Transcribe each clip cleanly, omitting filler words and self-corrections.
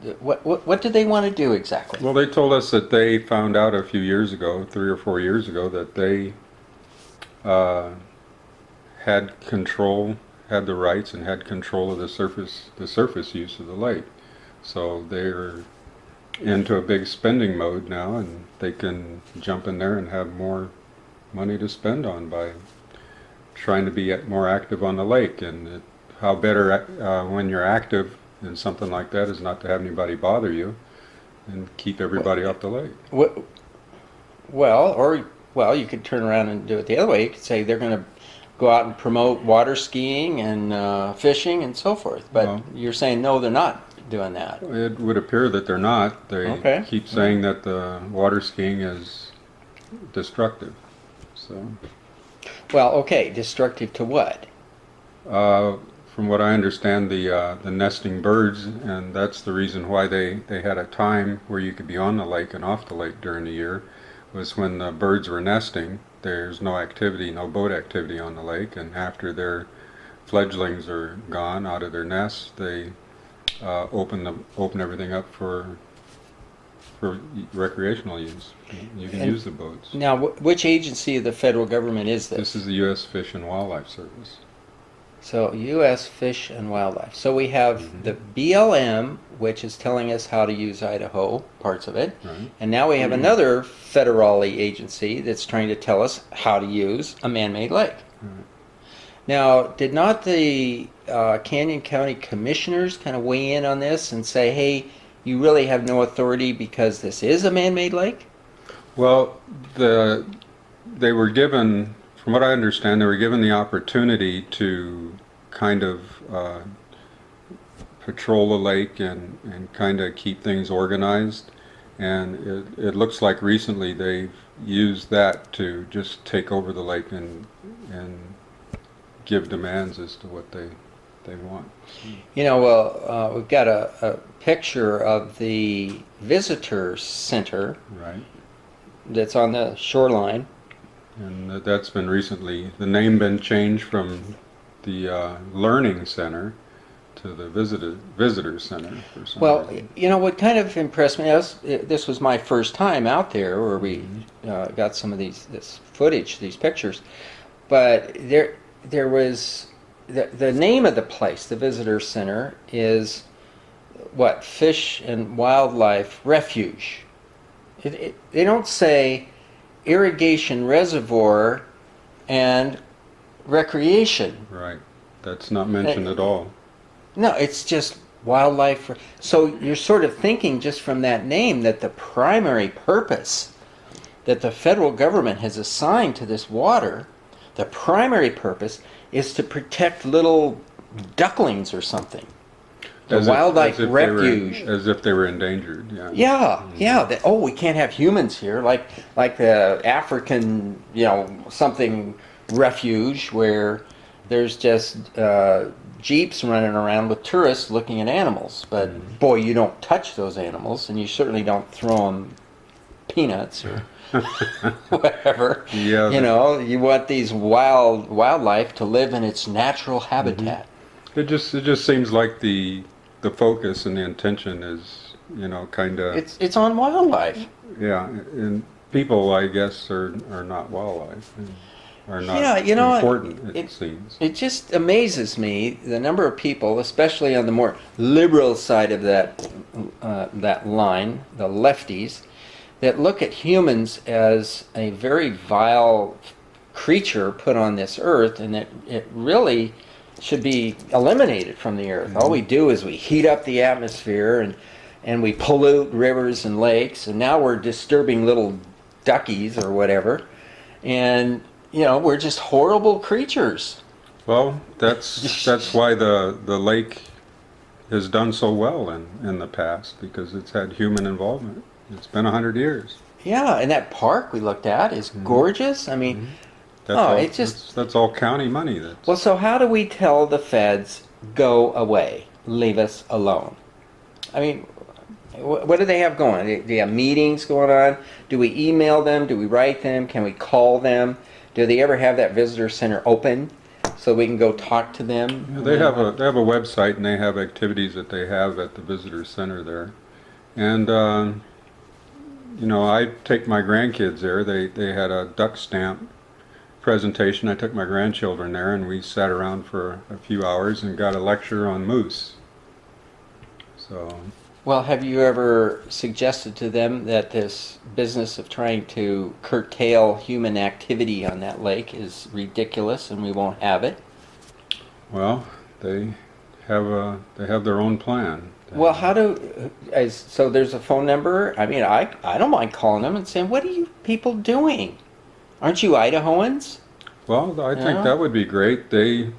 What did they want to do exactly? Well, they told us that they found out a few years ago, 3 or 4 years ago, that they uh, had control, had the rights, and had control of the surface use of the lake. So they're into a big spending mode now, and they can jump in there and have more money to spend on by trying to be more active on the lake. And how better when you're active in something like that is not to have anybody bother you and keep everybody off the lake. What, well, you could turn around and do it the other way. You could say they're going to go out and promote water skiing and fishing and so forth. But Well, you're saying no, they're not doing that. it would appear that they're not. They Okay. keep saying that the water skiing is destructive. So, Well, okay, destructive to what? from what I understand, the nesting birds, and that's the reason why they had a time where you could be on the lake and off the lake during the year, was when the birds were nesting. There's no activity, no boat activity on the lake, and after their fledglings are gone out of their nests, they open everything up for recreational use. You can And use the boats. Now, which agency of the federal government is This is the U.S. Fish and Wildlife Service. So, U.S. Fish and Wildlife. So we have the BLM, which is telling us how to use Idaho, parts of it. Right. And now we have another federally agency that's trying to tell us how to use a man-made lake. Right. Now, did not the Canyon County Commissioners kind of weigh in on this and say, hey, you really have no authority because this is a man-made lake? Well, they were given, from what I understand, they were given the opportunity to kind of patrol the lake and kind of keep things organized. And it looks like recently they've used that to just take over the lake and give demands as to what they want. You know, well, we've got a picture of the visitor center Right. that's on the shoreline. And that's been recently, the name been changed from the Learning Center to the Visitor Center for some Well, reason. you know, what kind of impressed me, this was my first time out there where we got some of this footage, these pictures, but there was, the name of the place, the Visitor Center, is what? Fish and Wildlife Refuge. They don't say irrigation reservoir and recreation. Right. That's not mentioned at all. No, it's just wildlife. So you're sort of thinking just from that name that the primary purpose that the federal government has assigned to this water, the primary purpose is to protect little ducklings or something. The wildlife refuge. As if they were endangered, yeah. Yeah. We can't have humans here, like the African, something refuge where there's just jeeps running around with tourists looking at animals. But boy, you don't touch those animals, and you certainly don't throw them peanuts or whatever. Yeah. You want these wildlife to live in its natural habitat. It just seems like the focus and the intention is, kind of. It's on wildlife. Yeah, and people, I guess, are not wildlife. Are not Yeah, important, it seems. It just amazes me the number of people, especially on the more liberal side of that line, the lefties, that look at humans as a very vile creature put on this earth, and that it really should be eliminated from the earth. All we do is we heat up the atmosphere and we pollute rivers and lakes, and now we're disturbing little duckies or whatever, and we're just horrible creatures. Well, that's why the lake has done so well in the past, because it's had human involvement. It's been 100 years. Yeah, and that park we looked at is gorgeous. I mean, That's all county money. Well, so how do we tell the feds, go away, leave us alone? I mean, what do they have going? Do they have meetings going on? Do we email them? Do we write them? Can we call them? Do they ever have that visitor center open so we can go talk to them? Yeah, they have a website, and they have activities that they have at the visitor center there. And I take my grandkids there. They had a duck stamp presentation. I took my grandchildren there, and we sat around for a few hours and got a lecture on moose. So, Well, have you ever suggested to them that this business of trying to curtail human activity on that lake is ridiculous and we won't have it? well, they have their own plan. Well, so there's a phone number? I mean, I don't mind calling them and saying, what are you people doing? Aren't you Idahoans? Well, I think Yeah. that would be great. They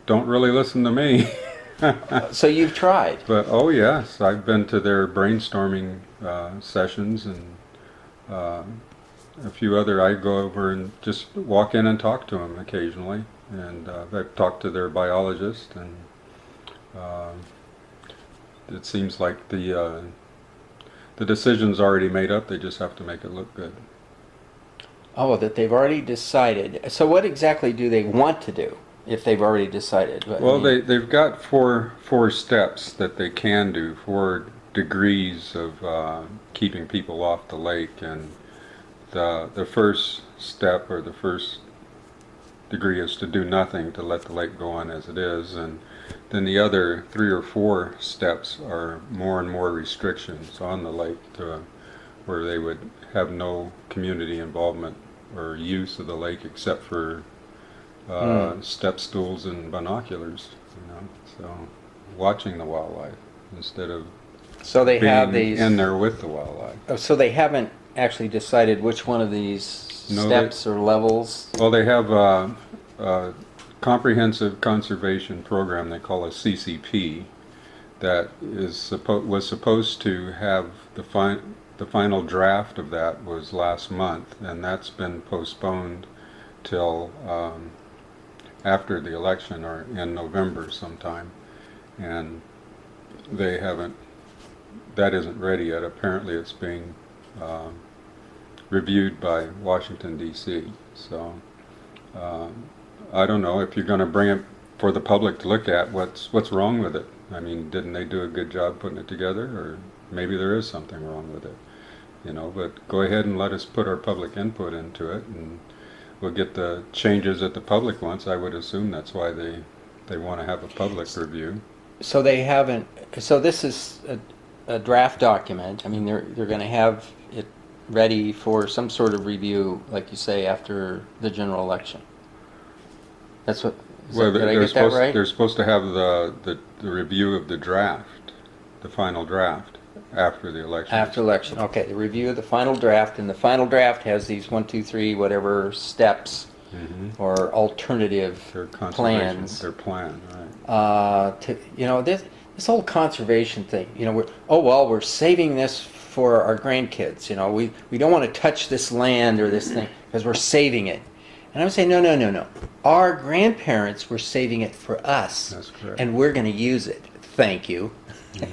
don't really listen to me. So you've tried. But oh yes, I've been to their brainstorming sessions, and a few other. I go over and just walk in and talk to them occasionally, and I've talked to their biologist, and it seems like the decision's already made up. They just have to make it look good. Oh, that they've already decided. So what exactly do they want to do if they've already decided? Well, they've got four steps that they can do, 4 degrees of keeping people off the lake, and the first step, or the first degree, is to do nothing, to let the lake go on as it is, and then the other 3 or 4 steps are more and more restrictions on the lake, to where they would have no community involvement or use of the lake except for step stools and binoculars, so watching the wildlife instead of So they have being these. in there with the wildlife. Oh, so they haven't actually decided which one of these No, steps or levels. Well, they have a comprehensive conservation program they call a CCP that was supposed to have the final draft of that was last month, and that's been postponed till after the election, or in November sometime, and that isn't ready yet. Apparently it's being reviewed by Washington D.C. So I don't know if you're going to bring it for the public to look at. What's wrong with it? I mean, didn't they do a good job putting it together? Or maybe there is something wrong with it, but go ahead and let us put our public input into it, and we'll get the changes that the public wants. I would assume that's why they want to have a public review. So they haven't. So this is a draft document. I mean, they're going to have it ready for some sort of review, like you say, after the general election. That's what. Did I get that right? They're supposed to have the review of the draft, the final draft, after the election. After election, okay. The review of the final draft, and the final draft has these 1, 2, 3, whatever steps or alternative Their conservation, plans. their plan, right? This whole conservation thing. We're saving this for our grandkids. We don't want to touch this land or this thing because we're saving it. And I would say, no. Our grandparents were saving it for us. That's correct. And we're going to use it. Thank you.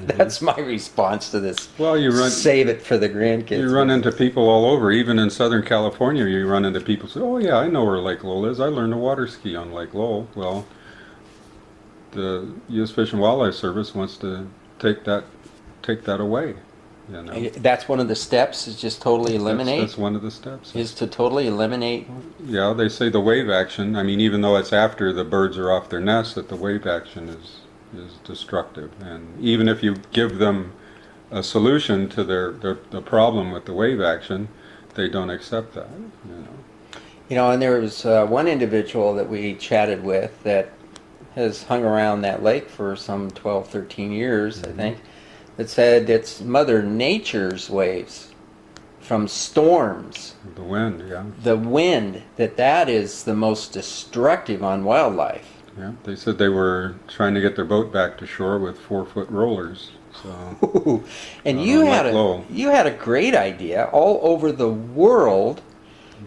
That's my response to this. Well, save it for the grandkids. You run into people all over, even in Southern California. You run into people who say, "Oh yeah, I know where Lake Lowell is. I learned to water ski on Lake Lowell." Well, the U.S. Fish and Wildlife Service wants to take that away. That's one of the steps. Is just totally eliminate. That's one of the steps. Is to totally eliminate. Yeah, they say the wave action. I mean, even though it's after the birds are off their nest, that the wave action is destructive. And even if you give them a solution to the problem with the wave action, they don't accept that. And there was one individual that we chatted with that has hung around that lake for some 12, 13 years, I think, that said it's Mother Nature's waves from storms. The wind, yeah. The wind, that is the most destructive on wildlife. Yeah, they said they were trying to get their boat back to shore with 4-foot rollers. So, and you had a great idea. All over the world,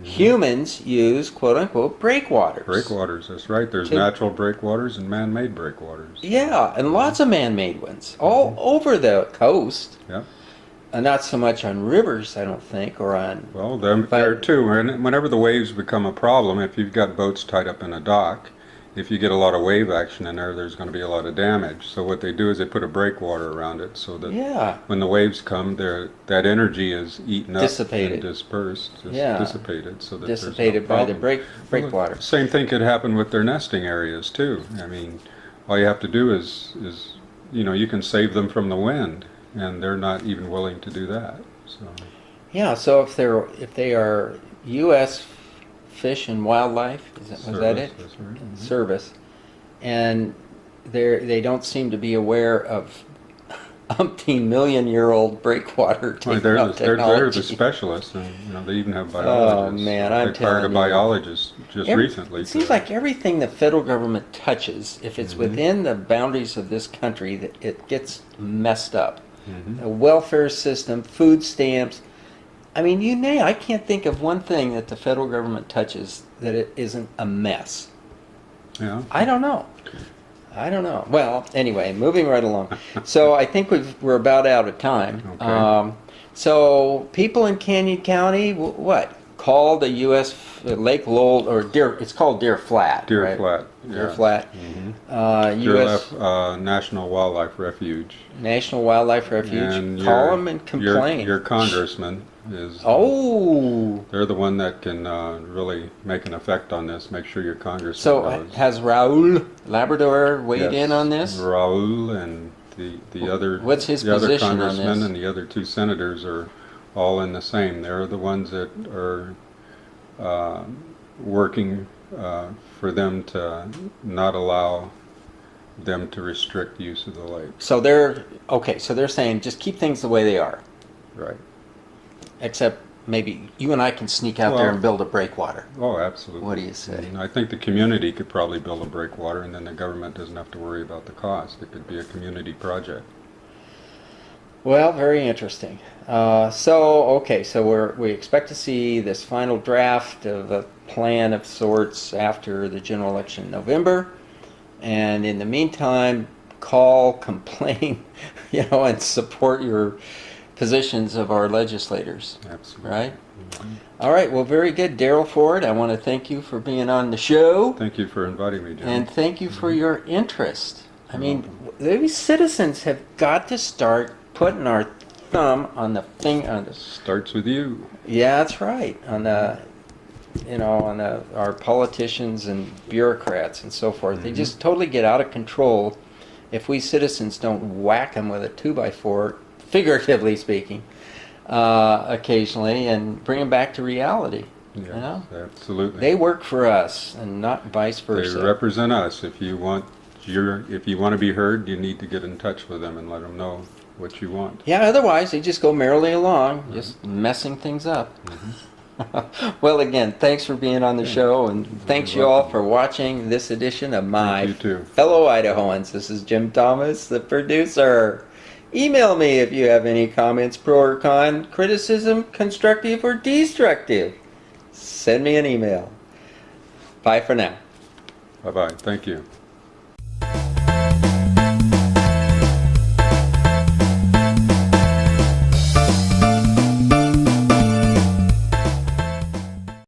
humans use "quote unquote" breakwaters. Breakwaters, that's right. There's natural breakwaters and man-made breakwaters. Yeah, and lots of man-made ones all over the coast. Yeah. Not so much on rivers, I don't think, or on. Well, there too. Whenever the waves become a problem, if you've got boats tied up in a dock, if you get a lot of wave action in there, there's going to be a lot of damage. So what they do is they put a breakwater around it so that Yeah. when the waves come, that energy is eaten up Dissipated. and dispersed, Yeah. dissipated, so that Dissipated there's no by the problem. breakwater. Same thing could happen with their nesting areas too. I mean, all you have to do is you can save them from the wind, and they're not even willing to do that. So Yeah. So if they are U.S. Fish and Wildlife, was that it? That's right. Mhm. Service, and they don't seem to be aware of umpteen-million-year-old breakwater Well, technology. they're the specialists, and they even have biologists. Oh, man, I'm They hired a telling you. biologist just recently. It seems like everything the federal government touches, if it's within the boundaries of this country, that it gets messed up. The welfare system, food stamps. I mean, I can't think of one thing that the federal government touches that it isn't a mess. Yeah. I don't know. Well, anyway, moving right along. So I think we're about out of time. Okay. So people in Canyon County, what? Call the U.S. Lake Lowell, or it's called Deer Flat. Deer right? Flat. Deer yeah. Flat. Deer U.S. National Wildlife Refuge. National Wildlife Refuge. And Call them and complain. Your congressman is. Oh. They're the one that can really make an effect on this. Make sure your congressman So knows. has Raul Labrador weighed Yes, in on this? Raul and the other What's his the other position on congressman this? and the other two senators are all in the same. They're the ones that are working for them to not allow them to restrict use of the lake. So they're saying just keep things the way they are, Right. except maybe you and I can sneak out there Well- and build a breakwater. Oh, absolutely. What do you say? And I think the community could probably build a breakwater, and then the government doesn't have to worry about the cost. It could be a community project. Well, very interesting. So we expect to see this final draft of a plan of sorts after the general election in November, and in the meantime, call, complain, and support your positions of our legislators. Absolutely. Right? All right. Well, very good, Daryl Ford. I want to thank you for being on the show, Thank you for inviting me, Jim. and thank you for your interest. I mean, maybe citizens have got to start putting our thumb on the thing on the. Starts with you. Yeah, that's right. On the, our politicians and bureaucrats and so forth. They just totally get out of control if we citizens don't whack them with a 2x4, figuratively speaking, occasionally, and bring them back to reality. Yes, absolutely. They work for us, and not vice They versa. represent us. If you want to be heard, you need to get in touch with them and let them know what you want. Yeah, otherwise they just go merrily along, just messing things up. Well, again, thanks for being on the show, and thanks you all for watching this edition of my Thank you, too. fellow Idahoans. This is Jim Thomas, the producer. Email me if you have any comments, pro or con, criticism, constructive or destructive. Send me an email. Bye for now. Bye-bye. Thank you.